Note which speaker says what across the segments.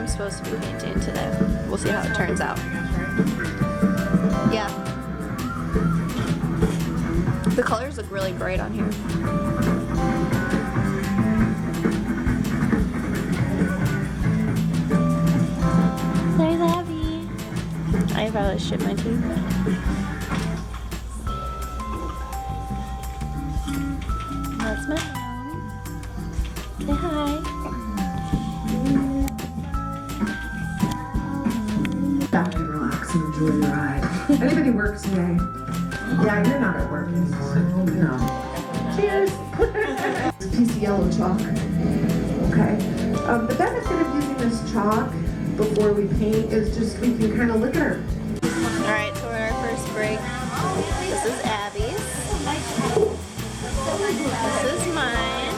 Speaker 1: supposed to be painting today. We'll see how it turns out. Yeah. The colors look really bright on here. I love you. I probably shit my teeth. That's my mom. Say hi.
Speaker 2: Stop and relax and enjoy your ride. Anybody work today? Yeah, you're not at work anymore. No. Cheers. It's a piece of yellow chalk. Okay. The benefit of using this chalk before we paint is just we can kind of look at our.
Speaker 1: Alright, so we're at our first break. This is Abby's. This is mine.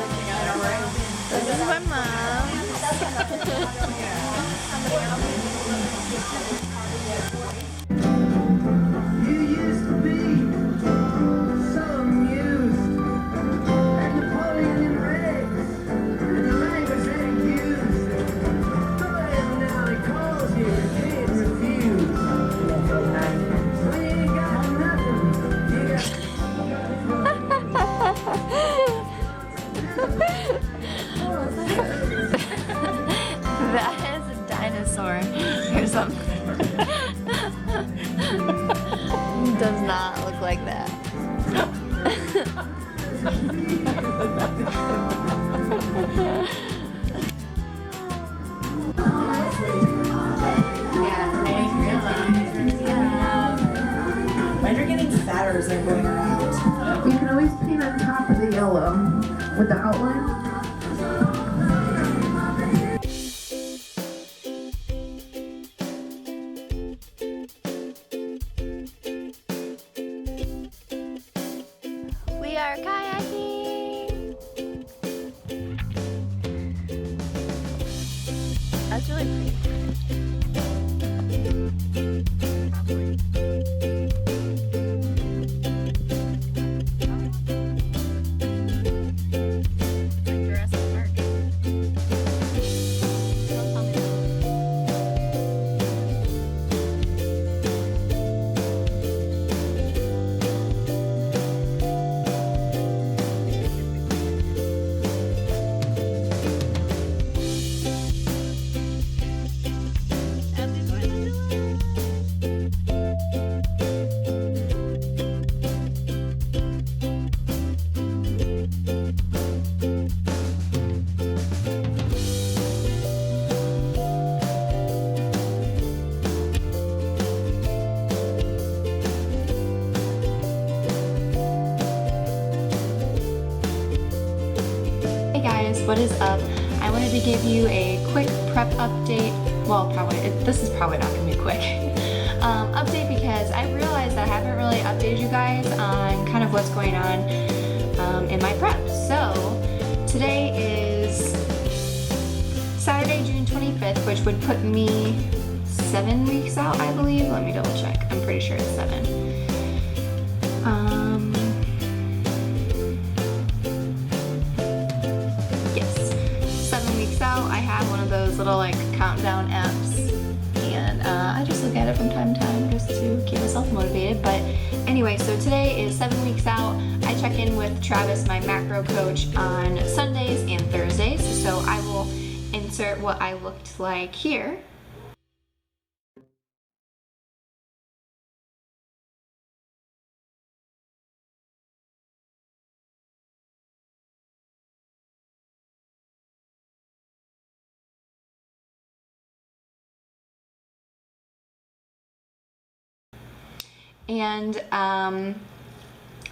Speaker 1: This is my mom's.
Speaker 2: You used to be so amused. And Napoleon in rags. And the raggers ain't used. Go ahead now, he calls you. You can't refuse. We ain't got nothing. You got.
Speaker 1: That is a dinosaur or something. Does not look like that.
Speaker 3: Mine are getting fatter as they're going around.
Speaker 2: You can always paint on top of the yellow with the outline.
Speaker 1: We are kayaking. That's really pretty. Like Jurassic Park. Hey guys, what is up? I wanted to give you a quick prep update. Well, this is probably not gonna be quick. Update because I realized I haven't really updated you guys on kind of what's going on in my prep. So today is Saturday, June 25th, which would put me 7 weeks out, I believe. Let me double check. I'm pretty sure it's 7. Yes, 7 weeks out. I have one of those little like countdown apps, and I just look at it from time to time just to keep myself motivated. But anyway, so today is 7 weeks out. I check in with Travis, my macro coach, on Sundays and Thursdays. So I will insert what I looked like here. And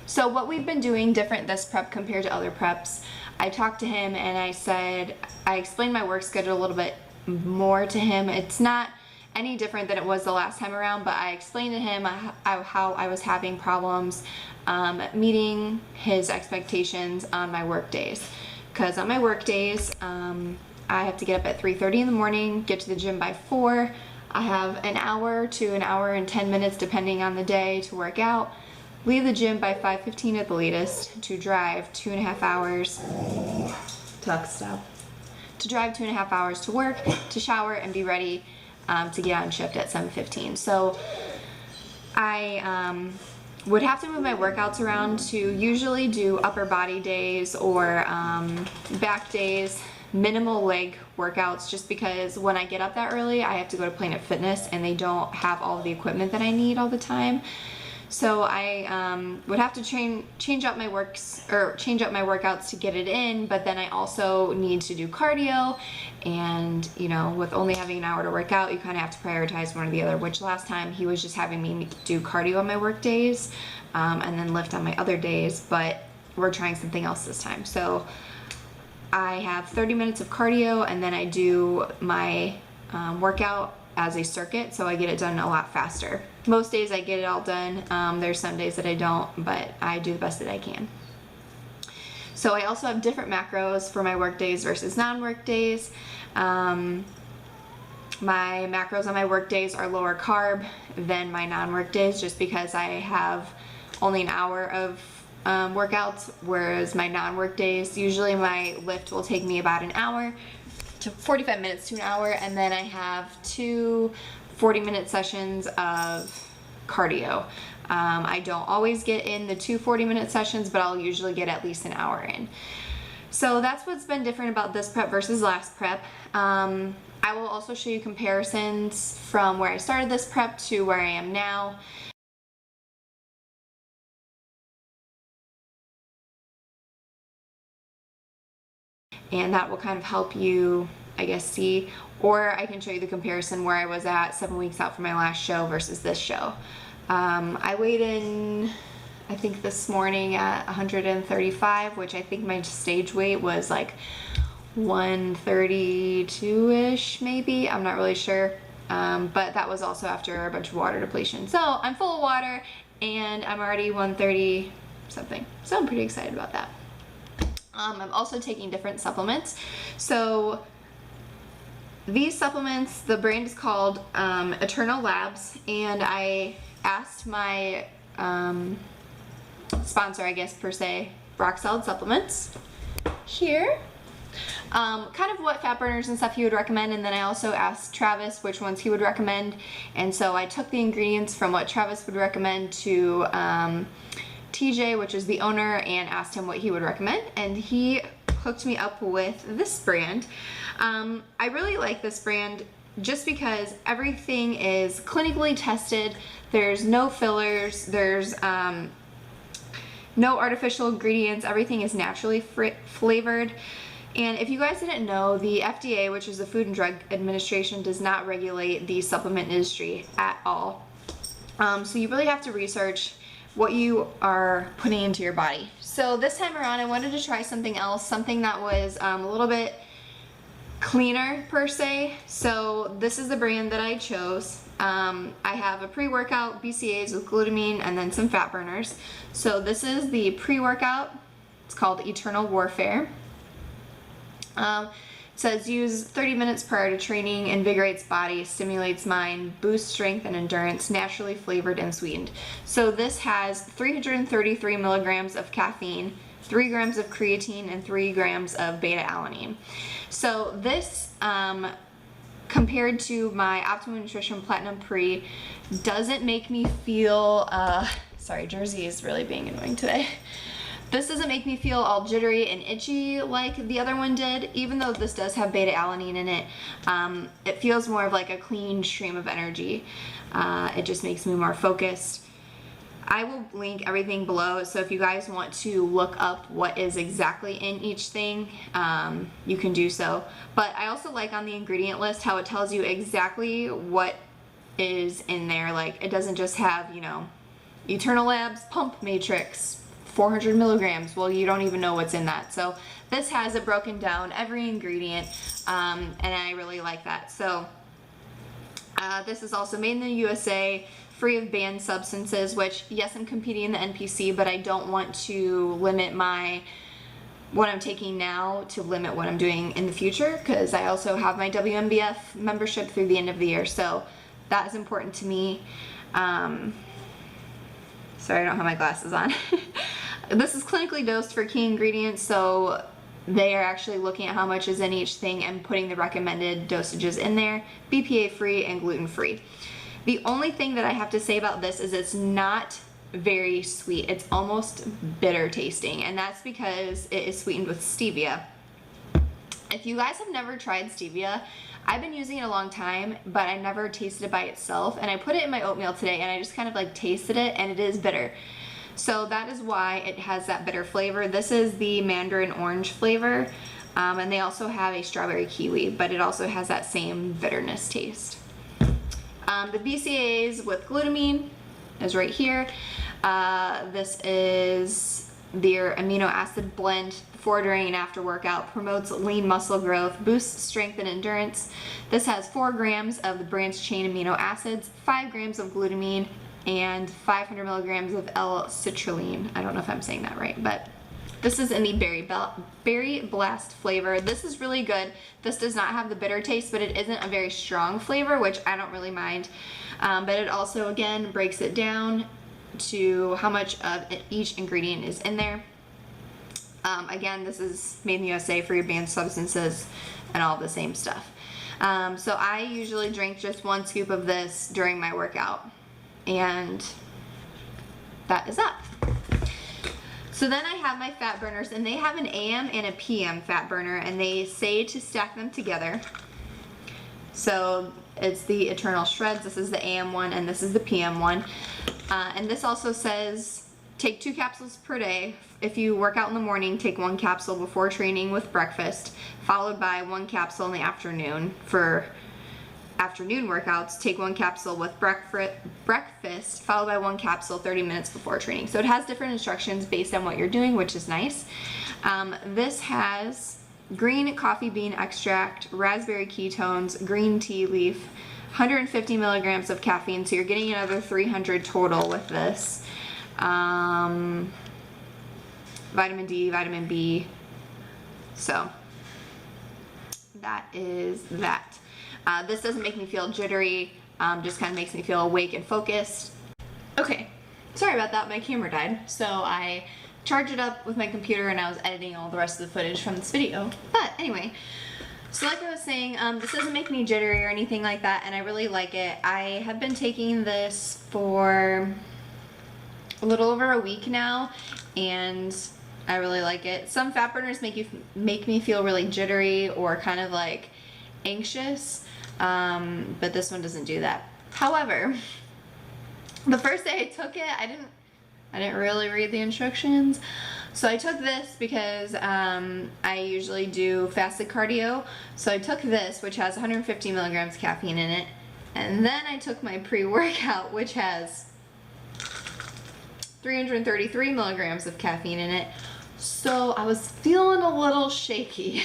Speaker 1: so what we've been doing different this prep compared to other preps, I talked to him and I explained my work schedule a little bit more to him. It's not any different than it was the last time around, but I explained to him how I was having problems meeting his expectations on my work days. Because on my work days, I have to get up at 3:30 in the morning, get to the gym by 4. I have an hour to an hour and 10 minutes depending on the day to work out. Leave the gym by 5:15 at the latest to drive 2.5 hours. Tuck, stop. to drive 2.5 hours to work, to shower, and be ready to get on shift at 7:15. So I would have to move my workouts around to usually do upper body days or back days, minimal leg workouts, just because when I get up that early, I have to go to Planet Fitness and they don't have all of the equipment that I need all the time. So I would have to change up my workouts to get it in, but then I also need to do cardio, and you know, with only having an hour to work out, you kind of have to prioritize one or the other, which last time he was just having me do cardio on my work days and then lift on my other days, but we're trying something else this time. So I have 30 minutes of cardio, and then I do my workout as a circuit, so I get it done a lot faster. Most days I get it all done. There's some days that I don't, but I do the best that I can. So I also have different macros for my work days versus non-work days. My macros on my work days are lower carb than my non-work days, just because I have only an hour of workouts, whereas my non-work days, usually my lift will take me about an hour to 45 minutes to an hour, and then I have 2 40-minute sessions of cardio. I don't always get in the 2 40-minute sessions, but I'll usually get at least an hour in. So that's what's been different about this prep versus last prep. I will also show you comparisons from where I started this prep to where I am now. And that will kind of help you, I guess, see, or I can show you the comparison where I was at 7 weeks out from my last show versus this show. I weighed in, I think this morning at 135, which I think my stage weight was like 132-ish maybe, I'm not really sure, but that was also after a bunch of water depletion. So I'm full of water and I'm already 130 something, so I'm pretty excited about that. I'm also taking different supplements. So these supplements, the brand is called Eternal Labs, and I asked my sponsor, I guess per se, Rock Solid Supplements here, kind of what fat burners and stuff he would recommend, and then I also asked Travis which ones he would recommend, and so I took the ingredients from what Travis would recommend to TJ, which is the owner, and asked him what he would recommend, and he hooked me up with this brand. I really like this brand just because everything is clinically tested. There's no fillers, there's no artificial ingredients, everything is naturally flavored. And if you guys didn't know, the FDA, which is the Food and Drug Administration, does not regulate the supplement industry at all. So you really have to research what you are putting into your body. So this time around I wanted to try something else, something that was a little bit cleaner per se. So this is the brand that I chose. I have a pre-workout, BCAAs with glutamine, and then some fat burners. So this is the pre-workout. It's called Eternal Warfare. It says use 30 minutes prior to training, invigorates body, stimulates mind, boosts strength and endurance, naturally flavored and sweetened. So this has 333 milligrams of caffeine, 3 grams of creatine, and 3 grams of beta-alanine. So this, compared to my Optimum Nutrition Platinum Pre, doesn't make me feel, sorry, Jersey is really being annoying today. This doesn't make me feel all jittery and itchy like the other one did, even though this does have beta-alanine in it. It feels more of like a clean stream of energy. It just makes me more focused. I will link everything below, so if you guys want to look up what is exactly in each thing, you can do so. But I also like on the ingredient list how it tells you exactly what is in there. Like, it doesn't just have, you know, Eternal Labs Pump Matrix, 400 milligrams. Well, you don't even know what's in that. So this has it broken down, every ingredient, and I really like that. So this is also made in the USA, free of banned substances, which, yes, I'm competing in the NPC, but I don't want to limit what I'm taking now to limit what I'm doing in the future, because I also have my WMBF membership through the end of the year. So that is important to me. Sorry, I don't have my glasses on. This is clinically dosed for key ingredients, so they are actually looking at how much is in each thing and putting the recommended dosages in there, BPA free and gluten free. The only thing that I have to say about this is it's not very sweet. It's almost bitter tasting, and that's because it is sweetened with stevia. If you guys have never tried stevia, I've been using it a long time, but I never tasted it by itself, and I put it in my oatmeal today and I just kind of like tasted it, and it is bitter. So that is why it has that bitter flavor. This is the mandarin orange flavor, and they also have a strawberry kiwi, but it also has that same bitterness taste. The BCAAs with glutamine is right here. This is their amino acid blend before, during, and after workout. Promotes lean muscle growth, boosts strength and endurance. This has 4 grams of the branched chain amino acids, 5 grams of glutamine, and 500 milligrams of L-citrulline. I don't know if I'm saying that right, but this is in the berry blast flavor. This is really good. This does not have the bitter taste, but it isn't a very strong flavor, which I don't really mind. But it also, again, breaks it down to how much of each ingredient is in there. Again, this is made in the USA, free of banned substances and all the same stuff. So I usually drink just 1 scoop of this during my workout, and that is that. So then I have my fat burners, and they have an AM and a PM fat burner, and they say to stack them together. So it's the Eternal Shreds. This is the AM one, and this is the PM one. And this also says take 2 capsules per day. If you work out in the morning, take 1 capsule before training with breakfast, followed by 1 capsule in the afternoon. For afternoon workouts, take 1 capsule with breakfast, followed by 1 capsule 30 minutes before training. So it has different instructions based on what you're doing, which is nice. This has green coffee bean extract, raspberry ketones, green tea leaf, 150 milligrams of caffeine, so you're getting another 300 total with this. Vitamin D, vitamin B. So that is that. This doesn't make me feel jittery, just kind of makes me feel awake and focused. Okay, sorry about that, my camera died, so I charged it up with my computer and I was editing all the rest of the footage from this video. But anyway, so like I was saying, this doesn't make me jittery or anything like that, and I really like it. I have been taking this for a little over a week now, and I really like it. Some fat burners make me feel really jittery or kind of like anxious, but this one doesn't do that. However, the first day I took it, I didn't really read the instructions. So I took this because I usually do fasted cardio. So I took this, which has 150 milligrams caffeine in it, and then I took my pre-workout, which has 333 milligrams of caffeine in it. So I was feeling a little shaky.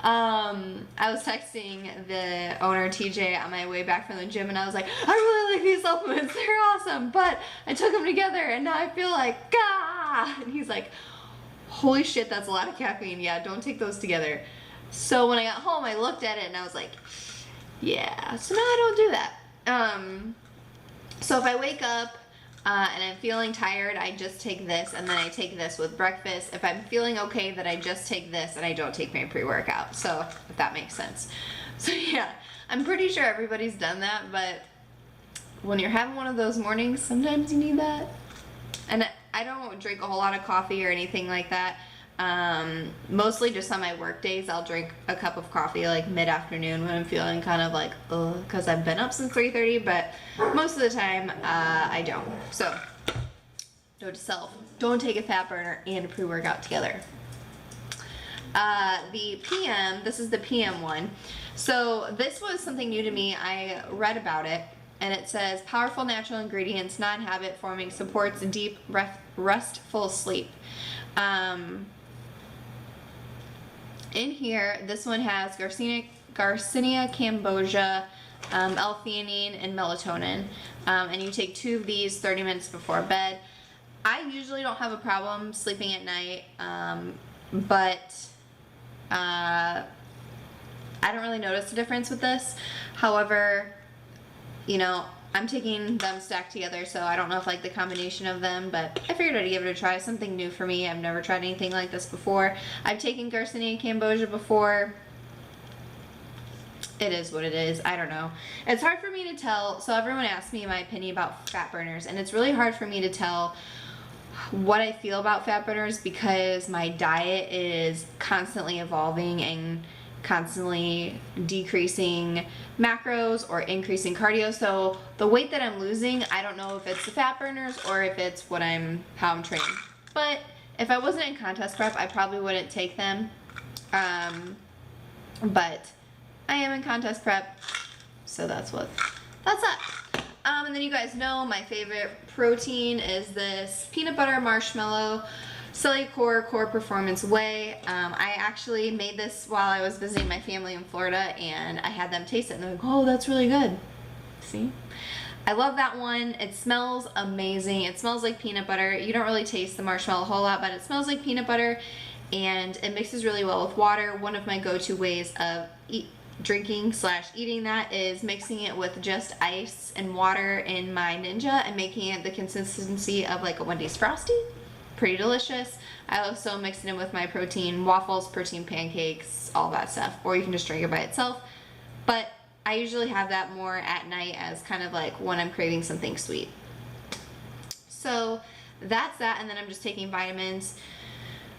Speaker 1: I was texting the owner, TJ, on my way back from the gym, and I was like, I really like these supplements, they're awesome, but I took them together and now I feel like, ah! And he's like, holy shit, that's a lot of caffeine. Yeah, don't take those together. So when I got home, I looked at it and I was like, yeah, so now I don't do that. So if I wake up and I'm feeling tired, I just take this, and then I take this with breakfast. If I'm feeling okay, then I just take this and I don't take my pre-workout. So if that makes sense. So yeah, I'm pretty sure everybody's done that, but when you're having one of those mornings, sometimes you need that. And I don't drink a whole lot of coffee or anything like that. Mostly just on my work days, I'll drink a cup of coffee like mid-afternoon when I'm feeling kind of like, ugh, because I've been up since 3:30, but most of the time, I don't. So, note to self, don't take a fat burner and a pre-workout together. The PM, this is the PM one. So this was something new to me. I read about it, and it says, powerful natural ingredients, non-habit forming, supports deep, restful sleep. In here, this one has Garcinia cambogia, L-theanine, and melatonin. And you take 2 of these 30 minutes before bed. I usually don't have a problem sleeping at night, but I don't really notice a difference with this. However, you know, I'm taking them stacked together, so I don't know if like the combination of them, but I figured I'd give it a try. Something new for me. I've never tried anything like this before. I've taken Garcinia Cambogia before. It is what it is. I don't know. It's hard for me to tell. So everyone asks me my opinion about fat burners, and it's really hard for me to tell what I feel about fat burners because my diet is constantly evolving and constantly decreasing macros or increasing cardio. So the weight that I'm losing, I don't know if it's the fat burners or if it's how I'm training. But if I wasn't in contest prep, I probably wouldn't take them. But I am in contest prep, so that's up. And then you guys know my favorite protein is this peanut butter marshmallow Cellucor Core Performance Whey. I actually made this while I was visiting my family in Florida, and I had them taste it, and they're like, oh, that's really good. See? I love that one. It smells amazing. It smells like peanut butter. You don't really taste the marshmallow a whole lot, but it smells like peanut butter, and it mixes really well with water. One of my go-to ways of drinking/eating that is mixing it with just ice and water in my Ninja and making it the consistency of like a Wendy's Frosty. Pretty delicious. I also mix it in with my protein waffles, protein pancakes, all that stuff, or you can just drink it by itself. But I usually have that more at night as kind of like when I'm craving something sweet. So that's that, and then I'm just taking vitamins.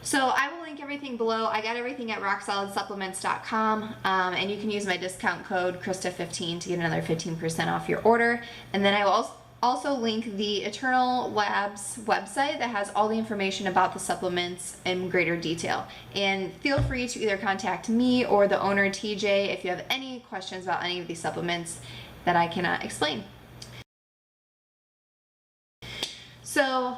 Speaker 1: So I will link everything below. I got everything at rockssolidsupplements.com, and you can use my discount code Krista15 to get another 15% off your order. And then I will also link the Eternal Labs website that has all the information about the supplements in greater detail. And feel free to either contact me or the owner TJ if you have any questions about any of these supplements that I cannot explain. So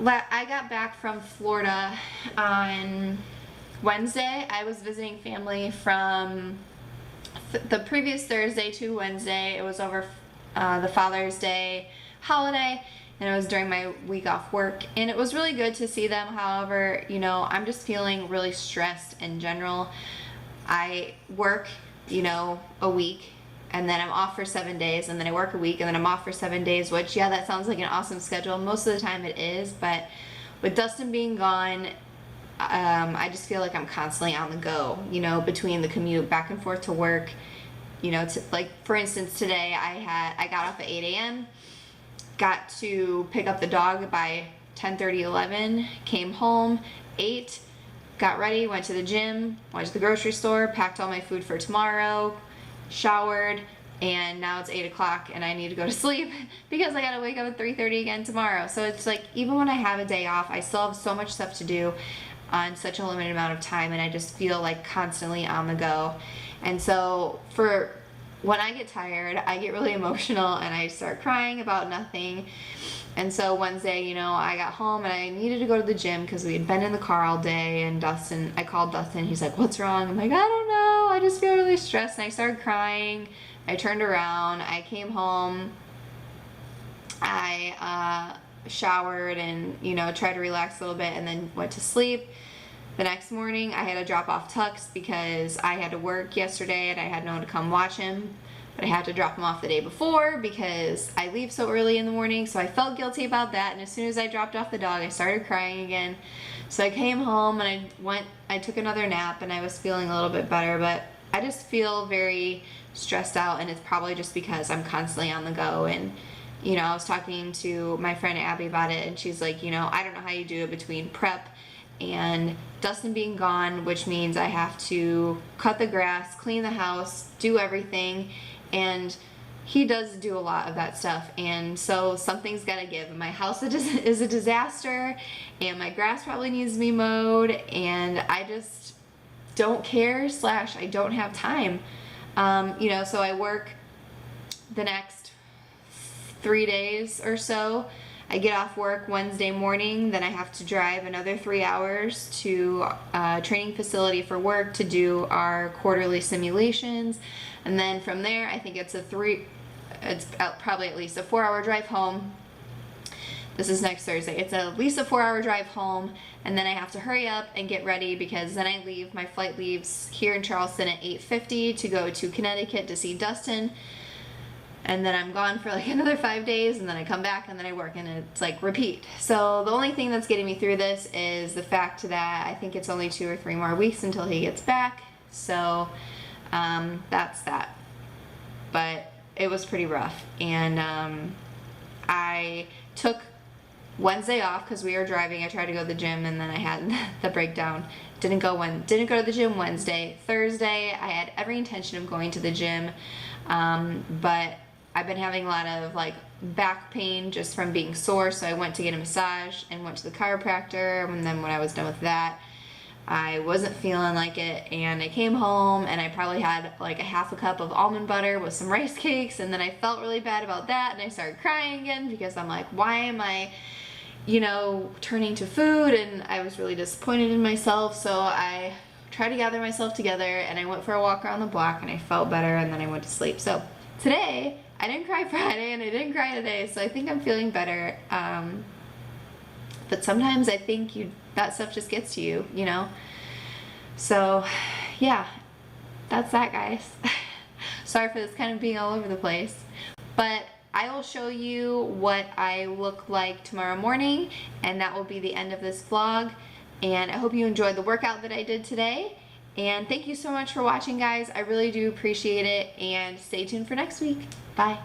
Speaker 1: I got back from Florida on Wednesday. I was visiting family from the previous Thursday to Wednesday. It was over the Father's Day holiday, and it was during my week off work, and it was really good to see them. However, you know, I'm just feeling really stressed in general. I work, you know, a week, and then I'm off for 7 days, and then I work a week, and then I'm off for 7 days, which, yeah, that sounds like an awesome schedule. Most of the time it is, but with Dustin being gone, I just feel like I'm constantly on the go, you know, between the commute back and forth to work. You know, like for instance, today I got off at 8 a.m., got to pick up the dog by 10:30, 11, came home, ate, got ready, went to the gym, went to the grocery store, packed all my food for tomorrow, showered, and now it's 8 o'clock and I need to go to sleep because I gotta wake up at 3:30 again tomorrow. So it's like, even when I have a day off, I still have so much stuff to do on such a limited amount of time, and I just feel like constantly on the go. And so when I get tired, I get really emotional and I start crying about nothing. And so Wednesday, you know, I got home and I needed to go to the gym because we had been in the car all day, and I called Dustin, he's like, what's wrong? I'm like, I don't know, I just feel really stressed, and I started crying. I turned around, I came home, I showered and, you know, tried to relax a little bit, and then went to sleep. The next morning, I had to drop off Tux because I had to work yesterday and I had no one to come watch him. But I had to drop him off the day before because I leave so early in the morning, so I felt guilty about that. And as soon as I dropped off the dog, I started crying again. So I came home and I took another nap, and I was feeling a little bit better, but I just feel very stressed out, and it's probably just because I'm constantly on the go. And, you know, I was talking to my friend Abby about it, and she's like, you know, I don't know how you do it between prep and Dustin being gone, which means I have to cut the grass, clean the house, do everything, and he does do a lot of that stuff, and so something's gotta give. My house is a disaster, and my grass probably needs to be mowed, and I just don't care / I don't have time. You know, so I work the next 3 days or so. I get off work Wednesday morning, then I have to drive another 3 hours to a training facility for work to do our quarterly simulations, and then from there I think it's probably at least a 4-hour drive home. This is next Thursday. It's at least a 4-hour drive home, and then I have to hurry up and get ready because then I leave. My flight leaves here in Charleston at 8:50 to go to Connecticut to see Dustin. and then I'm gone for like another 5 days, and then I come back and then I work, and it's like repeat. So the only thing that's getting me through this is the fact that I think it's only 2 or 3 more weeks until he gets back. So that's that. But it was pretty rough, and I took Wednesday off because we were driving. I tried to go to the gym, and then I had the breakdown. Didn't go to the gym Wednesday. Thursday, I had every intention of going to the gym, but I've been having a lot of like back pain just from being sore, so I went to get a massage and went to the chiropractor, and then when I was done with that, I wasn't feeling like it, and I came home and I probably had like a half a cup of almond butter with some rice cakes, and then I felt really bad about that, and I started crying again because I'm like, why am I, you know, turning to food? And I was really disappointed in myself, so I tried to gather myself together and I went for a walk around the block, and I felt better, and then I went to sleep. So today, I didn't cry Friday and I didn't cry today, so I think I'm feeling better. But sometimes I think that stuff just gets to you, you know? So yeah, that's that, guys. Sorry for this kind of being all over the place, but I will show you what I look like tomorrow morning, and that will be the end of this vlog. And I hope you enjoyed the workout that I did today, and thank you so much for watching, guys. I really do appreciate it, and stay tuned for next week. Bye.